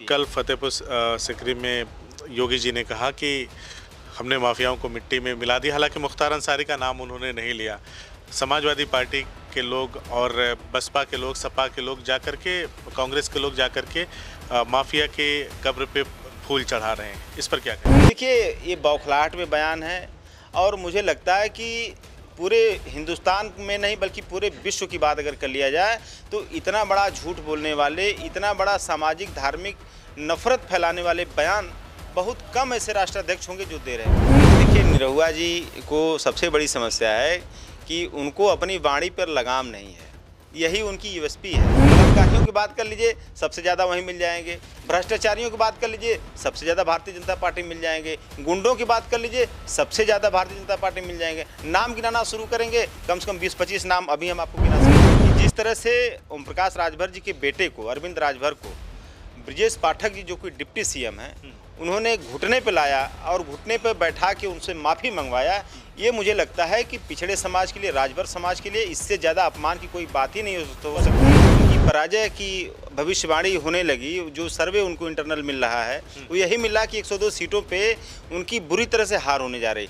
कल फतेहपुर सिकरी में योगी जी ने कहा कि हमने माफियाओं को मिट्टी में मिला दिया। हालांकि मुख्तार अंसारी का नाम उन्होंने नहीं लिया। समाजवादी पार्टी के लोग और बसपा के लोग, सपा के लोग जाकर के, कांग्रेस के लोग जाकर के माफिया के कब्र पे फूल चढ़ा रहे हैं। इस पर क्या कहें? देखिए, ये बौखलाहट में बयान है और मुझे लगता है कि पूरे हिंदुस्तान में नहीं बल्कि पूरे विश्व की बात अगर कर लिया जाए तो इतना बड़ा झूठ बोलने वाले, इतना बड़ा सामाजिक धार्मिक नफरत फैलाने वाले बयान बहुत कम ऐसे राष्ट्राध्यक्ष होंगे जो दे रहे हैं। देखिए, निरहुआ जी को सबसे बड़ी समस्या है कि उनको अपनी वाणी पर लगाम नहीं है। यही उनकी यूएसपी है। बलात्कारियों की बात कर लीजिए, सबसे ज़्यादा वहीं मिल जाएंगे। भ्रष्टाचारियों की बात कर लीजिए, सबसे ज़्यादा भारतीय जनता पार्टी मिल जाएंगे। गुंडों की बात कर लीजिए, सबसे ज़्यादा भारतीय जनता पार्टी मिल जाएंगे। नाम गिनाना शुरू करेंगे, कम से कम 20-25 नाम अभी हम आपको गिना सकते हैं। जिस तरह से ओम प्रकाश राजभर जी के बेटे को, अरविंद राजभर को, ब्रजेश पाठक जी जो कि डिप्टी सीएम हैं, उन्होंने घुटने पे लाया और घुटने पे बैठा के उनसे माफ़ी मंगवाया। ये मुझे लगता है कि पिछड़े समाज के लिए, राजभर समाज के लिए इससे ज़्यादा अपमान की कोई बात ही नहीं हो सकती। उनकी पराजय की भविष्यवाणी होने लगी। जो सर्वे उनको इंटरनल मिल रहा है वो यही मिल रहा है कि 102 सीटों पे उनकी बुरी तरह से हार होने जा रही।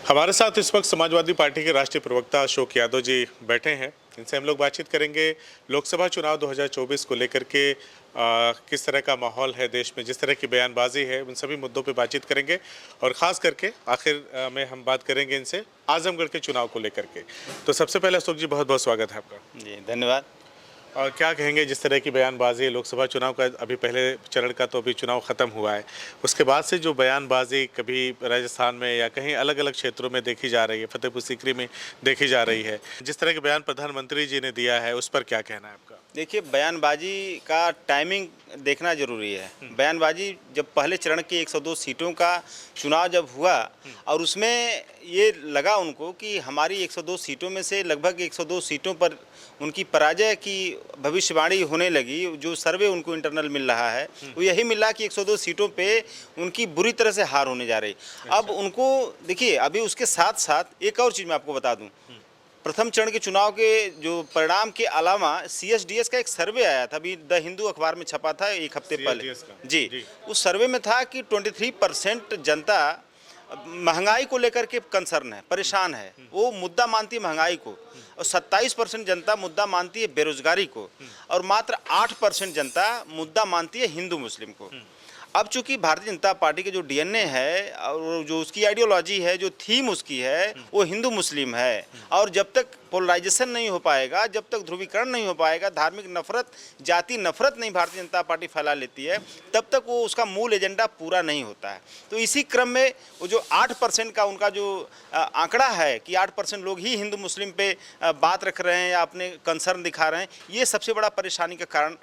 हमारे साथ इस वक्त समाजवादी पार्टी के राष्ट्रीय प्रवक्ता अशोक यादव जी बैठे हैं। इनसे हम लोग बातचीत करेंगे लोकसभा चुनाव 2024 को लेकर के किस तरह का माहौल है देश में, जिस तरह की बयानबाजी है, उन सभी मुद्दों पे बातचीत करेंगे। और ख़ास करके आखिर में हम बात करेंगे इनसे आजमगढ़ के चुनाव को लेकर के। तो सबसे पहले अशोक जी, बहुत बहुत स्वागत है आपका। जी, धन्यवाद। और क्या कहेंगे जिस तरह की बयानबाजी है, लोकसभा चुनाव का अभी पहले चरण का तो अभी चुनाव ख़त्म हुआ है, उसके बाद से जो बयानबाजी कभी राजस्थान में या कहीं अलग अलग क्षेत्रों में देखी जा रही है, फतेहपुर सीकरी में देखी जा रही है, जिस तरह के बयान प्रधानमंत्री जी ने दिया है, उस पर क्या कहना है आपका? देखिए, बयानबाजी का टाइमिंग देखना जरूरी है। बयानबाजी जब पहले चरण की 102 सीटों का चुनाव जब हुआ और उसमें ये लगा उनको कि हमारी 102 सीटों में से लगभग 102 सीटों पर उनकी पराजय की भविष्यवाणी होने लगी। जो सर्वे उनको इंटरनल मिल रहा है वो यही मिल रहा है कि 102 सीटों पे उनकी बुरी तरह से हार होने जा रही। अब उनको देखिए, अभी उसके साथ साथ एक और चीज़ मैं आपको बता दूं। प्रथम चरण के चुनाव के जो परिणाम के अलावा CSDS का एक सर्वे आया था, अभी द हिंदू अखबार में छपा था एक हफ्ते पहले। जी, उस सर्वे में था कि 23% जनता महंगाई को लेकर के कंसर्न है, परेशान है, वो मुद्दा मानती है महंगाई को। और 27% जनता मुद्दा मानती है बेरोजगारी को और मात्र 8% जनता मुद्दा मानती है हिंदू मुस्लिम को। अब चूंकि भारतीय जनता पार्टी के जो DNA है और जो उसकी आइडियोलॉजी है, जो थीम उसकी है, वो हिंदू मुस्लिम है। और जब तक पोलराइजेशन नहीं हो पाएगा, जब तक ध्रुवीकरण नहीं हो पाएगा, धार्मिक नफरत, जाति नफरत नहीं भारतीय जनता पार्टी फैला लेती है, तब तक वो उसका मूल एजेंडा पूरा नहीं होता है। तो इसी क्रम में वो जो 8% का उनका जो आंकड़ा है कि 8% लोग ही हिंदू मुस्लिम पे बात रख रहे हैं या अपने कंसर्न दिखा रहे हैं, ये सबसे बड़ा परेशानी का कारण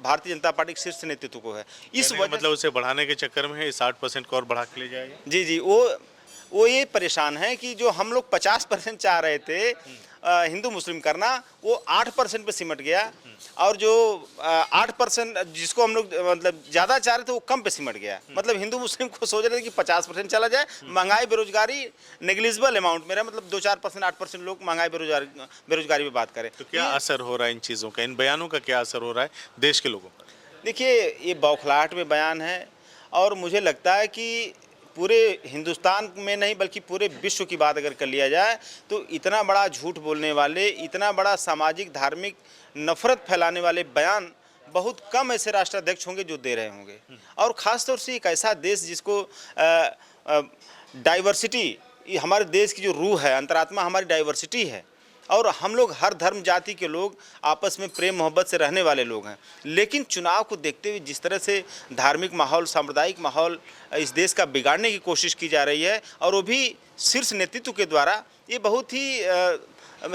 भारतीय जनता पार्टी के शीर्ष नेतृत्व को है। इस वजह मतलब उसे बढ़ाने के चक्कर में इस 8% को और बढ़ा के ले जाएगा। जी जी, वो ये परेशान है कि जो हम लोग 50% चाह रहे थे हिंदू मुस्लिम करना, वो 8% पे सिमट गया। और जो 8% जिसको हम लोग मतलब ज़्यादा चाह रहे थे वो कम पे सिमट गया। मतलब हिंदू मुस्लिम को सोच रहे थे कि 50% चला जाए, महंगाई बेरोजगारी नेग्लिजिबल अमाउंट में रहे, मतलब 2-4%, 8% लोग महंगाई बेरोजगारी पे बात करें। तो क्या असर हो रहा है इन चीज़ों का, इन बयानों का क्या असर हो रहा है देश के लोगों पर? देखिए, ये बौखलाहट में बयान है और मुझे लगता है कि पूरे हिंदुस्तान में नहीं बल्कि पूरे विश्व की बात अगर कर लिया जाए तो इतना बड़ा झूठ बोलने वाले, इतना बड़ा सामाजिक धार्मिक नफरत फैलाने वाले बयान बहुत कम ऐसे राष्ट्राध्यक्ष होंगे जो दे रहे होंगे। और ख़ास तौर से एक ऐसा देश जिसको डाइवर्सिटी, हमारे देश की जो रूह है, अंतरात्मा हमारी डाइवर्सिटी है और हम लोग हर धर्म जाति के लोग आपस में प्रेम मोहब्बत से रहने वाले लोग हैं। लेकिन चुनाव को देखते हुए जिस तरह से धार्मिक माहौल, सांप्रदायिक माहौल इस देश का बिगाड़ने की कोशिश की जा रही है और वो भी शीर्ष नेतृत्व के द्वारा, ये बहुत ही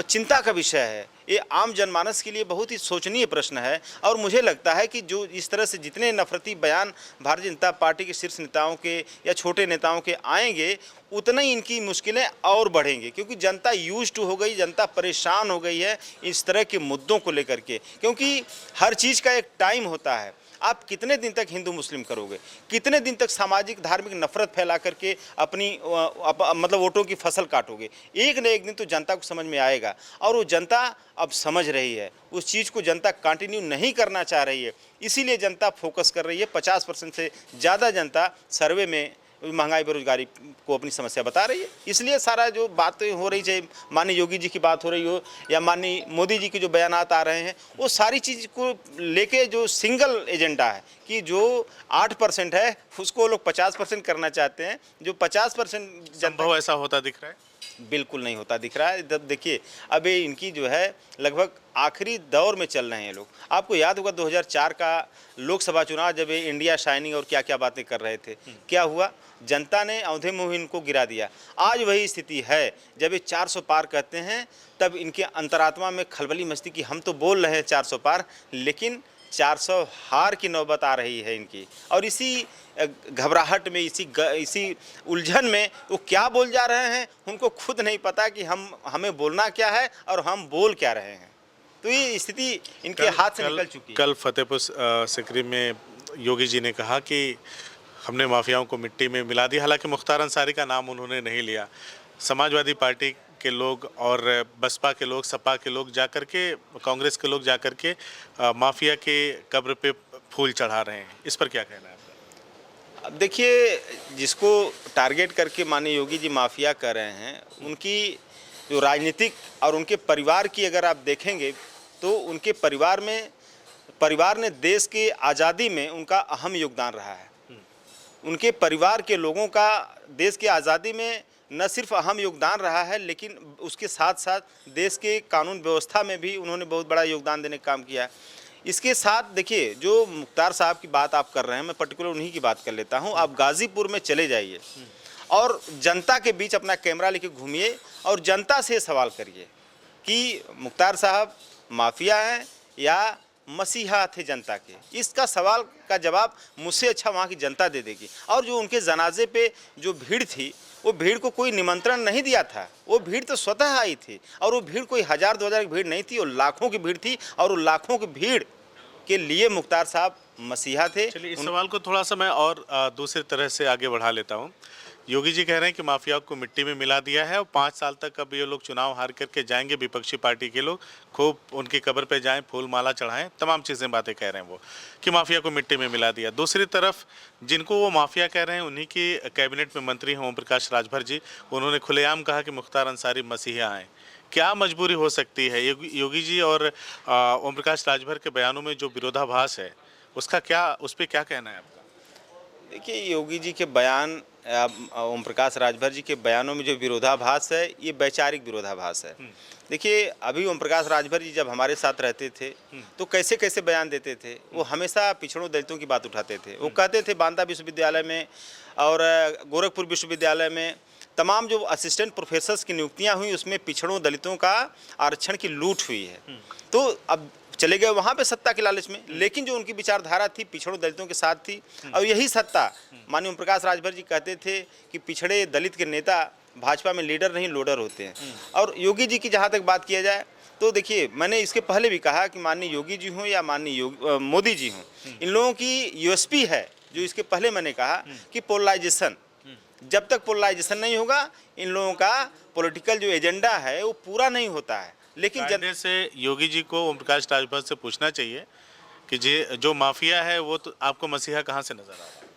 चिंता का विषय है। ये आम जनमानस के लिए बहुत ही सोचनीय प्रश्न है। और मुझे लगता है कि जो इस तरह से जितने नफरती बयान भारतीय जनता पार्टी के शीर्ष नेताओं के या छोटे नेताओं के आएंगे, उतना ही इनकी मुश्किलें और बढ़ेंगी, क्योंकि जनता यूज्ड टू हो गई, जनता परेशान हो गई है इस तरह के मुद्दों को लेकर के। क्योंकि हर चीज़ का एक टाइम होता है। आप कितने दिन तक हिंदू मुस्लिम करोगे, कितने दिन तक सामाजिक धार्मिक नफरत फैला करके अपनी मतलब वोटों की फसल काटोगे। एक न एक दिन तो जनता को समझ में आएगा, और वो जनता अब समझ रही है, उस चीज़ को जनता कंटिन्यू नहीं करना चाह रही है, इसीलिए जनता फोकस कर रही है। 50% से ज़्यादा जनता सर्वे में महंगाई बेरोजगारी को अपनी समस्या बता रही है। इसलिए सारा जो बातें हो रही, चाहे माननीय योगी जी की बात हो रही हो या माननीय मोदी जी के जो बयानात आ रहे हैं, वो सारी चीज़ को लेके जो सिंगल एजेंडा है कि जो 8% है उसको लोग 50% करना चाहते हैं। जो 50% संभव ऐसा होता दिख रहा है? बिल्कुल नहीं होता दिख रहा है। जब देखिए अब ये इनकी जो है लगभग आखिरी दौर में चल रहे हैं लोग। आपको याद होगा 2004 का लोकसभा चुनाव, जब ये इंडिया शाइनिंग और क्या क्या बातें कर रहे थे, क्या हुआ, जनता ने औंधे मुँह इनको गिरा दिया। आज वही स्थिति है, जब ये 400 पार कहते हैं तब इनके अंतरात्मा में खलबली मचती कि हम तो बोल रहे हैं 400 पार, लेकिन 400 हार की नौबत आ रही है इनकी। और इसी घबराहट में, इसी उलझन में वो क्या बोल जा रहे हैं उनको खुद नहीं पता कि हमें बोलना क्या है और हम बोल क्या रहे हैं। तो ये स्थिति इनके हाथ से निकल चुकी है। कल फतेहपुर सिकरी में योगी जी ने कहा कि हमने माफियाओं को मिट्टी में मिला दिया। हालांकि मुख्तार अंसारी का नाम उन्होंने नहीं लिया। समाजवादी पार्टी के लोग और बसपा के लोग, सपा के लोग जाकर के, कांग्रेस के लोग जाकर के माफिया के कब्र पे फूल चढ़ा रहे हैं। इस पर क्या कहना है आपका? अब देखिए, जिसको टारगेट करके माननीय योगी जी माफिया कर रहे हैं, उनकी जो राजनीतिक और उनके परिवार की अगर आप देखेंगे तो उनके परिवार ने देश की आज़ादी में उनका अहम योगदान रहा है। उनके परिवार के लोगों का देश की आज़ादी में न सिर्फ अहम योगदान रहा है, लेकिन उसके साथ साथ देश के कानून व्यवस्था में भी उन्होंने बहुत बड़ा योगदान देने का काम किया है। इसके साथ देखिए, जो मुख्तार साहब की बात आप कर रहे हैं, मैं पर्टिकुलर उन्हीं की बात कर लेता हूं। आप गाज़ीपुर में चले जाइए और जनता के बीच अपना कैमरा लेके घूमिए और जनता से सवाल करिए कि मुख्तार साहब माफिया हैं या मसीहा थे जनता के। इसका सवाल का जवाब मुझसे अच्छा वहाँ की जनता दे देगी। और जो उनके जनाजे पे जो भीड़ थी, वो भीड़ को कोई निमंत्रण नहीं दिया था, वो भीड़ तो स्वतः आई थी। और वो भीड़ कोई 1000-2000 की भीड़ नहीं थी, वो लाखों की भीड़ थी। और वो लाखों की भीड़ के लिए मुख्तार साहब मसीहा थे। चलिए, इस सवाल को थोड़ा सा मैं और दूसरी तरह से आगे बढ़ा लेता हूँ। योगी जी कह रहे हैं कि माफिया को मिट्टी में मिला दिया है और 5 साल तक अब ये लोग चुनाव हार करके जाएंगे, विपक्षी पार्टी के लोग खूब उनकी कब्र पे जाएं, फूल माला चढ़ाएं, तमाम चीज़ें बातें कह रहे हैं वो कि माफिया को मिट्टी में मिला दिया। दूसरी तरफ जिनको वो माफिया कह रहे हैं, उन्हीं की कैबिनेट में मंत्री हैं ओम प्रकाश राजभर जी। उन्होंने खुलेआम कहा कि मुख्तार अंसारी मसीहा हैं। क्या मजबूरी हो सकती है योगी जी और ओम प्रकाश राजभर के बयानों में जो विरोधाभास है, उसका क्या, उस पर क्या कहना है आपका? देखिए, योगी जी के बयान, ओम प्रकाश राजभर जी के बयानों में जो विरोधाभास है, ये वैचारिक विरोधाभास है। देखिए, अभी ओम प्रकाश राजभर जी जब हमारे साथ रहते थे तो कैसे कैसे बयान देते थे। वो हमेशा पिछड़ों दलितों की बात उठाते थे। वो कहते थे बांदा विश्वविद्यालय में और गोरखपुर विश्वविद्यालय में तमाम जो असिस्टेंट प्रोफेसर्स की नियुक्तियां हुई, उसमें पिछड़ों दलितों का आरक्षण की लूट हुई है। तो अब चले गए वहाँ पे सत्ता के लालच में, लेकिन जो उनकी विचारधारा थी पिछड़ों दलितों के साथ थी। और यही सत्ता माननीय ओम प्रकाश राजभर जी कहते थे कि पिछड़े दलित के नेता भाजपा में लीडर नहीं लोडर होते हैं। और योगी जी की जहाँ तक बात किया जाए तो देखिए, मैंने इसके पहले भी कहा कि माननीय योगी जी हों या माननीय मोदी जी हों, इन लोगों की यूएसपी है, जो इसके पहले मैंने कहा कि पोलराइजेशन। जब तक पोलराइजेशन नहीं होगा, इन लोगों का पॉलिटिकल जो एजेंडा है वो पूरा नहीं होता है। लेकिन जनता से योगी जी को ओम प्रकाश राजभर से पूछना चाहिए कि जो माफिया है वो तो आपको मसीहा कहाँ से नजर आ रहा है?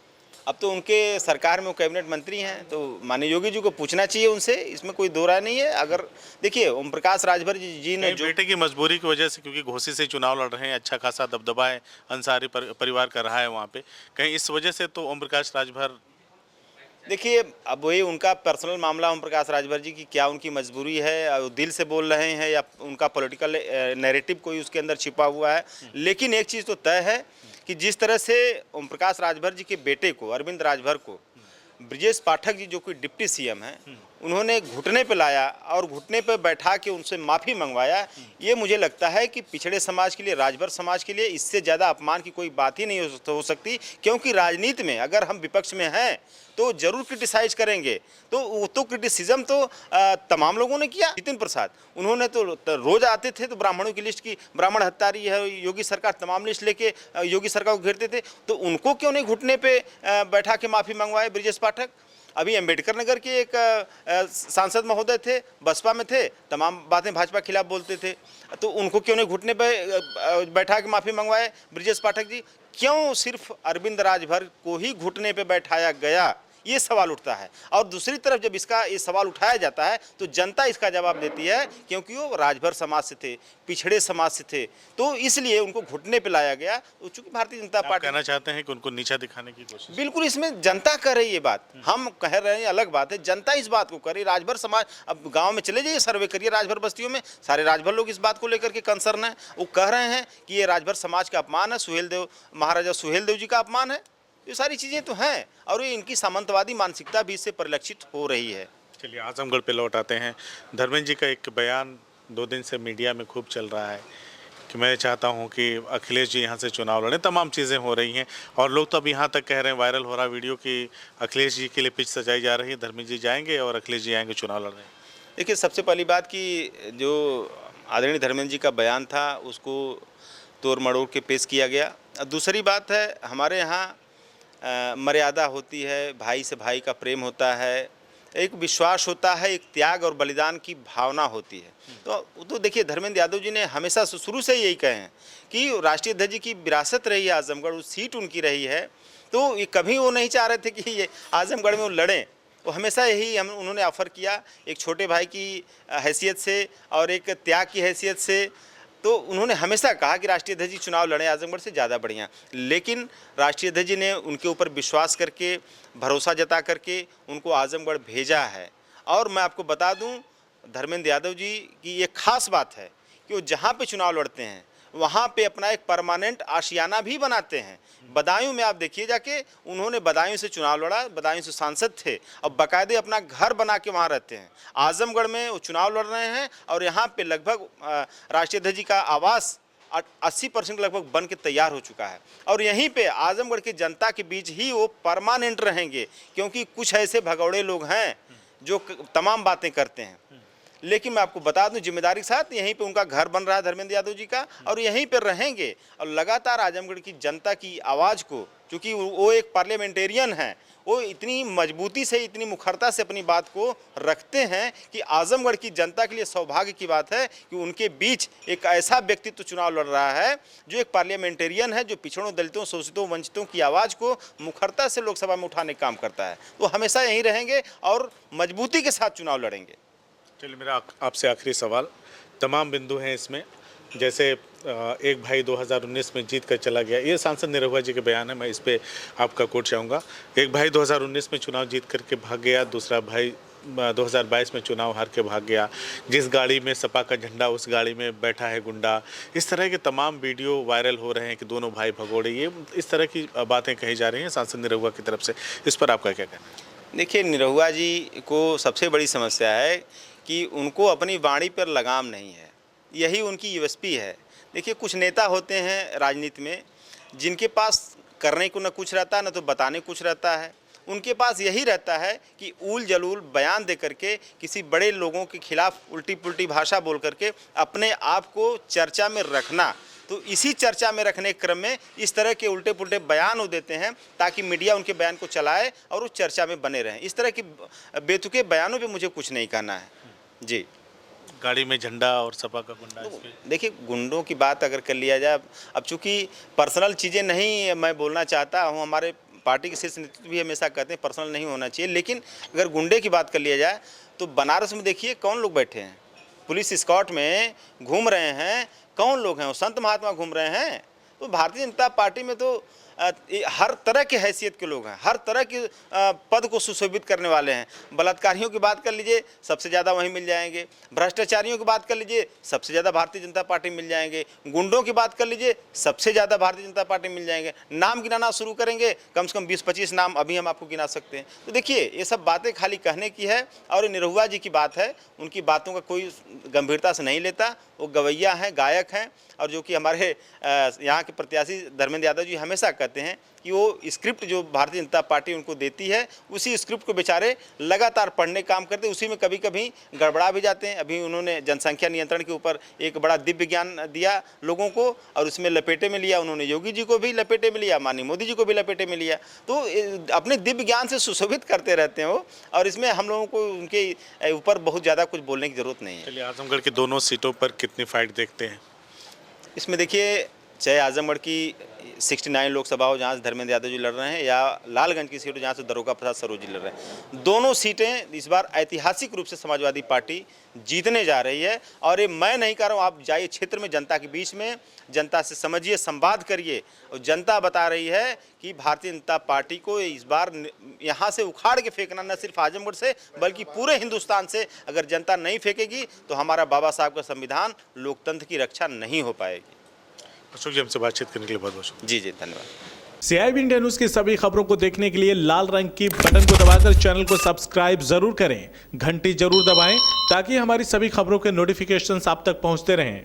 अब तो उनके सरकार में वो कैबिनेट मंत्री हैं, तो माननीय योगी जी को पूछना चाहिए उनसे, इसमें कोई दो राय नहीं है। अगर देखिए, ओम प्रकाश राजभर जी ने जो बेटे की मजबूरी की वजह से, क्योंकि घोसी से चुनाव लड़ रहे हैं, अच्छा खासा दबदबा है अंसारी परिवार कर रहा है वहाँ पे, कहीं इस वजह से तो ओम प्रकाश राजभर। देखिए, अब वही उनका पर्सनल मामला, ओम प्रकाश राजभर जी की क्या उनकी मजबूरी है, वो दिल से बोल रहे हैं या उनका पॉलिटिकल नैरेटिव कोई उसके अंदर छिपा हुआ है। लेकिन एक चीज़ तो तय है कि जिस तरह से ओम प्रकाश राजभर जी के बेटे को, अरविंद राजभर को, ब्रजेश पाठक जी जो कोई डिप्टी सीएम हैं, उन्होंने घुटने पे लाया और घुटने पे बैठा के उनसे माफ़ी मंगवाया, ये मुझे लगता है कि पिछड़े समाज के लिए, राजभर समाज के लिए इससे ज़्यादा अपमान की कोई बात ही नहीं हो सकती। क्योंकि राजनीति में अगर हम विपक्ष में हैं तो जरूर क्रिटिसाइज करेंगे, तो वो तो क्रिटिसिज्म तो तमाम लोगों ने किया। नितिन प्रसाद उन्होंने तो रोज आते थे तो ब्राह्मणों की लिस्ट की, ब्राह्मण हत्या रही है योगी सरकार, तमाम लिस्ट लेके योगी सरकार को घेरते थे। तो उनको क्यों नहीं घुटने पे बैठा के माफ़ी मंगवाए ब्रिजेश पाठक? अभी अंबेडकर नगर के एक सांसद महोदय थे, बसपा में थे, तमाम बातें भाजपा के खिलाफ बोलते थे, तो उनको क्यों नहीं घुटने पे बैठा के माफ़ी मंगवाए ब्रिजेश पाठक जी? क्यों सिर्फ अरविंद राजभर को ही घुटने पे बैठाया गया, ये सवाल उठता है। और दूसरी तरफ जब इसका ये सवाल उठाया जाता है तो जनता इसका जवाब देती है, क्योंकि वो राजभर समाज से थे, पिछड़े समाज से थे, तो इसलिए उनको घुटने पे लाया गया। तो चूंकि भारतीय जनता पार्टी कहना चाहते हैं कि उनको नीचा दिखाने की कोशिश, बिल्कुल इसमें जनता कर रही है बात, हम कह रहे हैं अलग बात है, जनता इस बात को कर रही है। राजभर समाज, अब गांव में चले जाइए, सर्वे करिए राजभर बस्तियों में, सारे राजभर लोग इस बात को लेकर के कंसर्न है। वो कह रहे हैं कि ये राजभर समाज का अपमान है, सुहेलदेव, महाराजा सुहेलदेव जी का अपमान है। ये सारी चीज़ें तो हैं और ये इनकी सामंतवादी मानसिकता भी इससे परिलक्षित हो रही है। चलिए आजमगढ़ पे लौट आते हैं। धर्मेंद्र जी का एक बयान 2 दिन से मीडिया में खूब चल रहा है कि मैं चाहता हूं कि अखिलेश जी यहां से चुनाव लड़ें, तमाम चीज़ें हो रही हैं और लोग तो अब यहां तक कह रहे हैं, वायरल हो रहा वीडियो कि अखिलेश जी के लिए पिच सजाई जा रही है, धर्मेंद्र जी जाएंगे और अखिलेश जी आएंगे चुनाव लड़ रहे हैं। देखिए, सबसे पहली बात कि जो आदरणीय धर्मेंद्र जी का बयान था उसको तोड़ मरोड़ के पेश किया गया। दूसरी बात है, हमारे यहाँ मर्यादा होती है, भाई से भाई का प्रेम होता है, एक विश्वास होता है, एक त्याग और बलिदान की भावना होती है। तो देखिए, धर्मेंद्र यादव जी ने हमेशा शुरू से यही कहे हैं कि राष्ट्रीय अध्यक्ष जी की विरासत रही है आजमगढ़, उस सीट उनकी रही है, तो ये कभी वो नहीं चाह रहे थे कि ये आजमगढ़ में वो लड़ें। वो हमेशा यही उन्होंने ऑफ़र किया, एक छोटे भाई की हैसियत से और एक त्याग की हैसियत से। तो उन्होंने हमेशा कहा कि राष्ट्रीय अध्यक्ष जी चुनाव लड़ें आजमगढ़ से, ज़्यादा बढ़िया। लेकिन राष्ट्रीय अध्यक्ष जी ने उनके ऊपर विश्वास करके, भरोसा जता करके उनको आजमगढ़ भेजा है। और मैं आपको बता दूं, धर्मेंद्र यादव जी की ये खास बात है कि वो जहाँ पे चुनाव लड़ते हैं वहाँ पे अपना एक परमानेंट आशियाना भी बनाते हैं। बदायूं में आप देखिए जाके, उन्होंने बदायूं से चुनाव लड़ा, बदायूं से सांसद थे, अब बाकायदे अपना घर बना के वहाँ रहते हैं। आजमगढ़ में वो चुनाव लड़ रहे हैं और यहाँ पे लगभग राष्ट्रीय अध्यक्ष जी का आवास 80% लगभग बन के तैयार हो चुका है और यहीं पे आजमगढ़ की जनता के बीच ही वो परमानेंट रहेंगे। क्योंकि कुछ ऐसे भगौड़े लोग हैं जो तमाम बातें करते हैं, लेकिन मैं आपको बता दूं जिम्मेदारी के साथ, यहीं पे उनका घर बन रहा है धर्मेंद्र यादव जी का और यहीं पे रहेंगे। और लगातार आजमगढ़ की जनता की आवाज़ को, क्योंकि वो एक पार्लियामेंटेरियन हैं, वो इतनी मजबूती से, इतनी मुखरता से अपनी बात को रखते हैं कि आजमगढ़ की जनता के लिए सौभाग्य की बात है कि उनके बीच एक ऐसा व्यक्तित्व चुनाव लड़ रहा है जो एक पार्लियामेंटेरियन है, जो पिछड़ों, दलितों, शोषितों, वंचितों की आवाज़ को मुखरता से लोकसभा में उठाने का काम करता है। तो हमेशा यहीं रहेंगे और मजबूती के साथ चुनाव लड़ेंगे। चलिए, मेरा आपसे आखिरी सवाल, तमाम बिंदु हैं इसमें, जैसे एक भाई 2019 में जीत कर चला गया, ये सांसद निरहुआ जी के बयान है, मैं इस पे आपका कोट चाहूँगा। एक भाई 2019 में चुनाव जीत करके भाग गया, दूसरा भाई 2022 में चुनाव हार के भाग गया, जिस गाड़ी में सपा का झंडा उस गाड़ी में बैठा है गुंडा। इस तरह के तमाम वीडियो वायरल हो रहे हैं कि दोनों भाई भगोड़े, ये इस तरह की बातें कही जा रही हैं सांसद निरहुआ की तरफ से, इस पर आपका क्या कहना है? देखिए, निरहुआ जी को सबसे बड़ी समस्या है कि उनको अपनी वाणी पर लगाम नहीं है, यही उनकी यूएसपी है। देखिए, कुछ नेता होते हैं राजनीति में जिनके पास करने को न कुछ रहता है, न तो बताने कुछ रहता है। उनके पास यही रहता है कि ऊल जलूल बयान दे करके किसी बड़े लोगों के खिलाफ उल्टी पुल्टी भाषा बोल करके अपने आप को चर्चा में रखना। तो इसी चर्चा में रखने के क्रम में इस तरह के उल्टे पुल्टे बयान वो देते हैं ताकि मीडिया उनके बयान को चलाए और उस चर्चा में बने रहें। इस तरह की बेतुके बयानों पे मुझे कुछ नहीं कहना है जी। गाड़ी में झंडा और सपा का गुंडा, देखिए, गुंडों की बात अगर कर लिया जाए, अब चूंकि पर्सनल चीज़ें नहीं मैं बोलना चाहता हूँ, हमारे पार्टी के शीर्ष नेतृत्व भी हमेशा कहते हैं पर्सनल नहीं होना चाहिए, लेकिन अगर गुंडे की बात कर लिया जाए तो बनारस में देखिए कौन लोग बैठे हैं, पुलिस स्कॉट में घूम रहे हैं, कौन लोग हैं? वो संत महात्मा घूम रहे हैं। तो भारतीय जनता पार्टी में तो हर तरह की हैसियत के लोग हैं, हर तरह के पद को सुशोभित करने वाले हैं। बलात्कारियों की बात कर लीजिए, सबसे ज़्यादा वहीं मिल जाएंगे। भ्रष्टाचारियों की बात कर लीजिए, सबसे ज़्यादा भारतीय जनता पार्टी मिल जाएंगे। गुंडों की बात कर लीजिए, सबसे ज़्यादा भारतीय जनता पार्टी मिल जाएंगे। नाम गिनाना शुरू करेंगे, कम से कम 20-25 नाम अभी हम आपको गिना सकते हैं। तो देखिए, ये सब बातें खाली कहने की है और निरहुआ जी की बात है, उनकी बातों का कोई गंभीरता से नहीं लेता। वो गवैया हैं, गायक हैं, और जो कि हमारे यहाँ के प्रत्याशी धर्मेंद्र यादव जी हमेशा कहते हैं कि वो स्क्रिप्ट जो भारतीय जनता पार्टी उनको देती है, उसी स्क्रिप्ट को बेचारे लगातार पढ़ने का काम करते हैं, उसी में कभी कभी गड़बड़ा भी जाते हैं। अभी उन्होंने जनसंख्या नियंत्रण के ऊपर एक बड़ा दिव्य ज्ञान दिया लोगों को, और उसमें लपेटे में लिया उन्होंने योगी जी को भी लपेटे में लिया, माननीय मोदी जी को भी लपेटे में लिया। तो अपने दिव्य ज्ञान से सुशोभित करते रहते हैं वो, और इसमें हम लोगों को उनके ऊपर बहुत ज़्यादा कुछ बोलने की ज़रूरत नहीं है। चलिए, आजमगढ़ की दोनों सीटों पर कितनी फाइट देखते हैं? इसमें देखिए, चाहे आजमगढ़ की 69 लोकसभा हो जहाँ से धर्मेंद्र यादव जी लड़ रहे हैं, या लालगंज की सीट हो जहाँ से दरोगा प्रसाद सरोज जी लड़ रहे हैं, दोनों सीटें इस बार ऐतिहासिक रूप से समाजवादी पार्टी जीतने जा रही है। और ये मैं नहीं कह रहा हूँ, आप जाइए क्षेत्र में, जनता के बीच में, जनता से समझिए, संवाद करिए, और जनता बता रही है कि भारतीय जनता पार्टी को इस बार यहाँ से उखाड़ के फेंकना, न सिर्फ आजमगढ़ से बल्कि पूरे हिंदुस्तान से अगर जनता नहीं फेंकेगी तो हमारा बाबा साहब का संविधान, लोकतंत्र की रक्षा नहीं हो पाएगी। अशोक जी, हमसे बातचीत करने के लिए बहुत बहुत शुक्रिया। जी धन्यवाद। CIB इंडिया न्यूज की सभी खबरों को देखने के लिए लाल रंग की बटन को दबाकर चैनल को सब्सक्राइब जरूर करें, घंटी जरूर दबाएं ताकि हमारी सभी खबरों के नोटिफिकेशंस आप तक पहुंचते रहें।